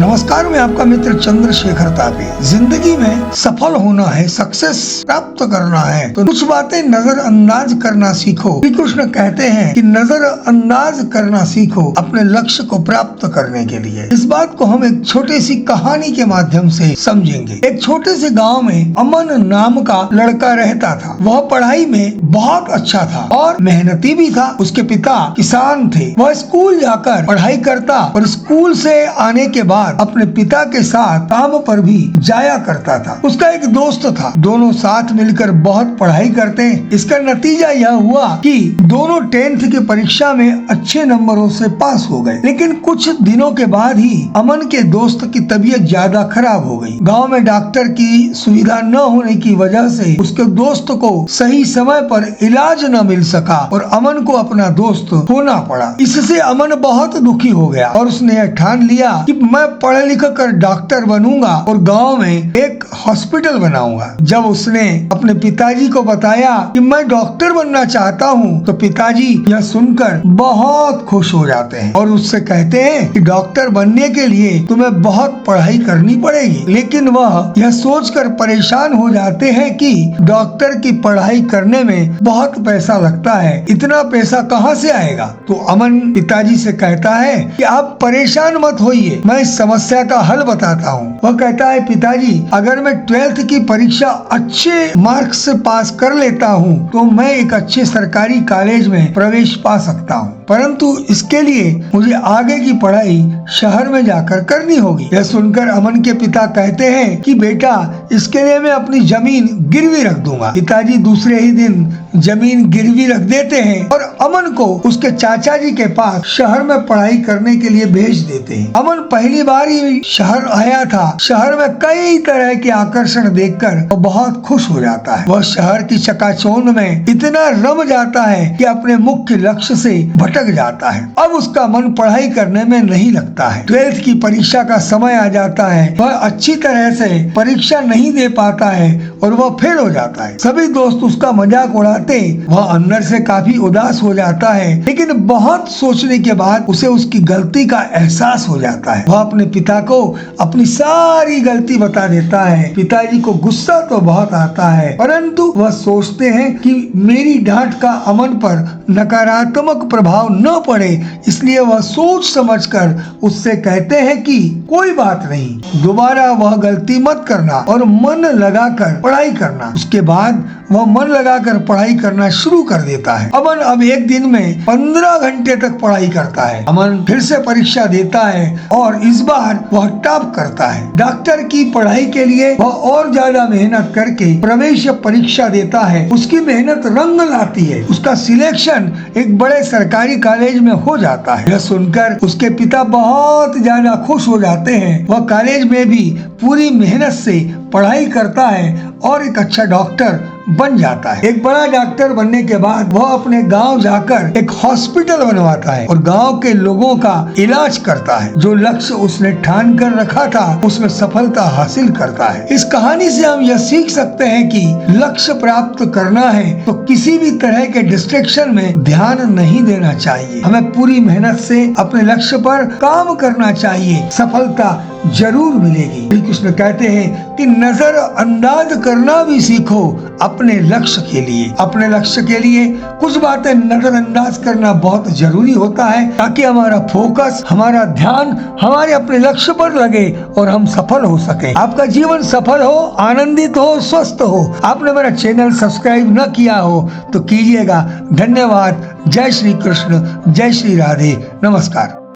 नमस्कार, मैं आपका मित्र चंद्रशेखर तापे। जिंदगी में सफल होना है, सक्सेस प्राप्त करना है तो कुछ बातें नजरअंदाज करना सीखो। श्री कृष्ण कहते हैं कि नजरअंदाज करना सीखो अपने लक्ष्य को प्राप्त करने के लिए। इस बात को हम एक छोटी सी कहानी के माध्यम से समझेंगे। एक छोटे से गांव में अमन नाम का लड़का रहता था। वह पढ़ाई में बहुत अच्छा था और मेहनती भी था। उसके पिता किसान थे। वह स्कूल जाकर पढ़ाई करता और स्कूल से आने के बाद अपने पिता के साथ काम पर भी जाया करता था। उसका एक दोस्त था। दोनों साथ मिलकर बहुत पढ़ाई करते। इसका नतीजा यह हुआ कि दोनों 10th की परीक्षा में अच्छे नंबरों से पास हो गए। लेकिन कुछ दिनों के बाद ही अमन के दोस्त की तबीयत ज्यादा खराब हो गई। गांव में डॉक्टर की सुविधा न होने की वजह से उसके दोस्त को सही समय पर इलाज न मिल सका और अमन को अपना दोस्त खोना पड़ा। इससे अमन बहुत दुखी हो गया और उसने यह ठान लिया कि मैं पढ़ लिख कर डॉक्टर बनूंगा और गांव में एक हॉस्पिटल बनाऊंगा। जब उसने अपने पिताजी को बताया कि मैं डॉक्टर बनना चाहता हूं, तो पिताजी यह सुनकर बहुत खुश हो जाते हैं और उससे कहते हैं कि डॉक्टर बनने के लिए तुम्हें बहुत पढ़ाई करनी पड़ेगी। लेकिन वह यह सोचकर परेशान हो जाते हैं कि डॉक्टर की पढ़ाई करने में बहुत पैसा लगता है, इतना पैसा कहाँ से आएगा। तो अमन पिताजी से कहता है कि आप परेशान मत होइए, मैं इस समस्या का हल बताता हूँ। वह कहता है, पिताजी अगर मैं 12th की परीक्षा अच्छे मार्क्स से पास कर लेता हूँ तो मैं एक अच्छे सरकारी कॉलेज में प्रवेश पा सकता हूँ, परंतु इसके लिए मुझे आगे की पढ़ाई शहर में जाकर करनी होगी। यह सुनकर अमन के पिता कहते हैं कि बेटा इसके लिए मैं अपनी जमीन गिरवी रख दूंगा। पिताजी दूसरे ही दिन जमीन गिरवी रख देते हैं और अमन को उसके चाचा जी के पास शहर में पढ़ाई करने के लिए भेज देते हैं। अमन पहली बार ही शहर आया था। शहर में कई तरह के आकर्षण देखकर वह बहुत खुश हो जाता है। वह शहर की चकाचौंध में इतना रम जाता है कि अपने मुख्य लक्ष्य से भटक जाता है। अब उसका मन पढ़ाई करने में नहीं लगता है। 12th की परीक्षा का समय आ जाता है। वह अच्छी तरह से परीक्षा नहीं दे पाता है और वह फेल हो जाता है। सभी दोस्त उसका मजाक उड़ाते। वह अंदर से काफी उदास हो जाता है, लेकिन बहुत सोचने के बाद उसे उसकी गलती का एहसास हो जाता है। वह अपने पिता को अपनी सारी गलती बता देता है। पिताजी को गुस्सा तो बहुत आता है, परंतु वह सोचते हैं कि मेरी डांट का अमन पर नकारात्मक प्रभाव न पड़े, इसलिए वह सोच समझकर उससे कहते हैं कि कोई बात नहीं, दोबारा वह गलती मत करना और मन लगाकर पढ़ाई करना। उसके बाद वह मन लगाकर पढ़ाई करना शुरू कर देता है। अमन अब एक दिन में 15 घंटे तक पढ़ाई करता है। अमन फिर से परीक्षा देता है और इस बार वह टॉप करता है। डॉक्टर की पढ़ाई के लिए वह और ज्यादा मेहनत करके प्रवेश परीक्षा देता है। उसकी मेहनत रंग लाती है। उसका सिलेक्शन एक बड़े सरकारी कॉलेज में हो जाता है। यह सुनकर उसके पिता बहुत ज्यादा खुश हो जाते हैं। वह कॉलेज में भी पूरी मेहनत से पढ़ाई करता है और एक अच्छा डॉक्टर बन जाता है। एक बड़ा डॉक्टर बनने के बाद वह अपने गांव जाकर एक हॉस्पिटल बनवाता है और गांव के लोगों का इलाज करता है। जो लक्ष्य उसने ठान कर रखा था उसमें सफलता हासिल करता है। इस कहानी से हम यह सीख सकते हैं कि लक्ष्य प्राप्त करना है तो किसी भी तरह के डिस्ट्रैक्शन में ध्यान नहीं देना चाहिए। हमें पूरी मेहनत से अपने लक्ष्य पर काम करना चाहिए। सफलता जरूर मिलेगी। श्री कृष्ण कहते हैं कि नजर अंदाज करना भी सीखो अपने लक्ष्य के लिए। अपने लक्ष्य के लिए कुछ बातें नजरअंदाज करना बहुत जरूरी होता है ताकि हमारा फोकस, हमारा ध्यान हमारे अपने लक्ष्य पर लगे और हम सफल हो सके। आपका जीवन सफल हो, आनंदित हो, स्वस्थ हो। आपने मेरा चैनल सब्सक्राइब न किया हो तो कीजिएगा। धन्यवाद। जय श्री कृष्ण, जय श्री राधे, नमस्कार।